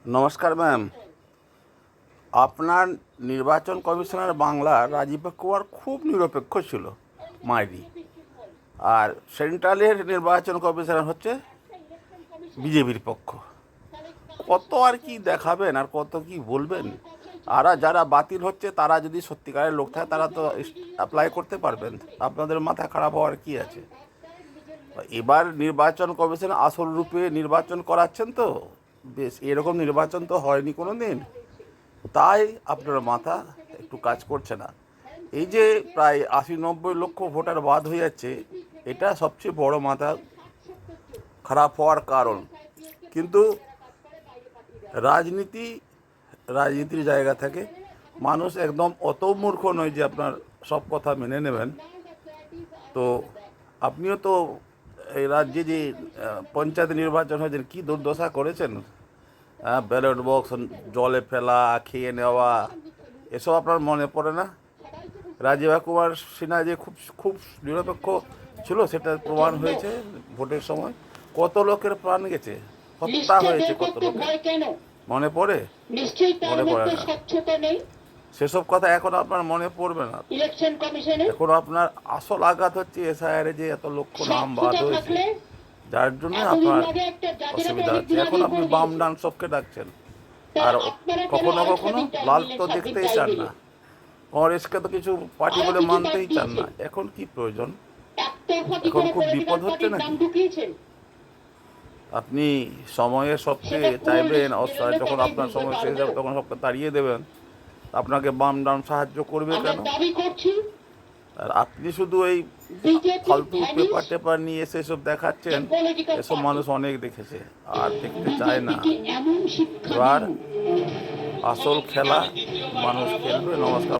নমস্কার ম্যাম। আপনার নির্বাচন কমিশনার বাংলার রাজীব কুমার খুব নিরপেক্ষ ছিল মাইরি, আর সেন্ট্রালের নির্বাচন কমিশনার হচ্ছে বিজেপির পক্ষ। কত আর কি দেখাবেন আর কত কি বলবেন? আর যারা বাতিল হচ্ছে তারা যদি সত্যিকারের লোক থাকে তারা তো অ্যাপ্লাই করতে পারবেন। আপনাদের মাথা খারাপ হওয়ার কি আছে? এবার নির্বাচন কমিশন আসল রূপে নির্বাচন করাচ্ছেন তো, বেশ এরকম নির্বাচন তো হয়নি কোনো দিন, তাই আপনার মাথা একটু কাজ করছে না। এই যে প্রায় 80-90 লক্ষ ভোটার বাদ হয়ে যাচ্ছে, এটা সবচেয়ে বড় মাথা খারাপ হওয়ার কারণ। কিন্তু রাজনীতি রাজনীতির জায়গা থেকে মানুষ একদম অত মূর্খ নয় যে আপনার সব কথা মেনে নেবেন। তো আপনিও তো এই রাজ্যে যে পঞ্চায়েত নির্বাচন হয়েছেন, কী দুর্দশা করেছেন। ব্যালট বক্স জলে ফেলা, খেয়ে নেওয়া, এসব আপনার মনে পড়ে না? রাজীব কুমার সিনহা যে খুব খুব নিরপেক্ষ ছিল সেটা প্রমাণ হয়েছে ভোটের সময়। কত লোকের প্রাণ গেছে, হত্যা হয়েছে কত লোকের, মনে পড়ে? মনে পড়ে না। সেসব কথা এখন আপনার মনে পড়বে না। এখন আপনার আসল আঘাত হচ্ছে এসআইআর যে এত লক্ষ নাম বাদ হয়েছে, যার জন্য আপনার অসুবিধা হচ্ছে। এখন আপনি বাম ডান সবকে ডাকছেন, আর কখনো কখনো লাল তো দেখতেই চান না, কংগ্রেসকে তো কিছু পার্টি বলে মানতেই চান না। এখন কি প্রয়োজন? এখন খুব বিপদ হচ্ছে নাকি? আপনি সময়ের সবকে চাইবেন, যখন আপনার সময় শেষ যাবে তখন সবকে তাড়িয়ে দেবেন। আপনাকে বাম ডান সাহায্য করবে কেন? আর আপনি শুধু এই ফালতু পেপার টেপার নিয়ে এসে সব দেখাচ্ছেন, এসব মানুষ অনেক দেখেছে আর দেখতে চায় না। এবার আসল খেলা মানুষ খেলবে। নমস্কার।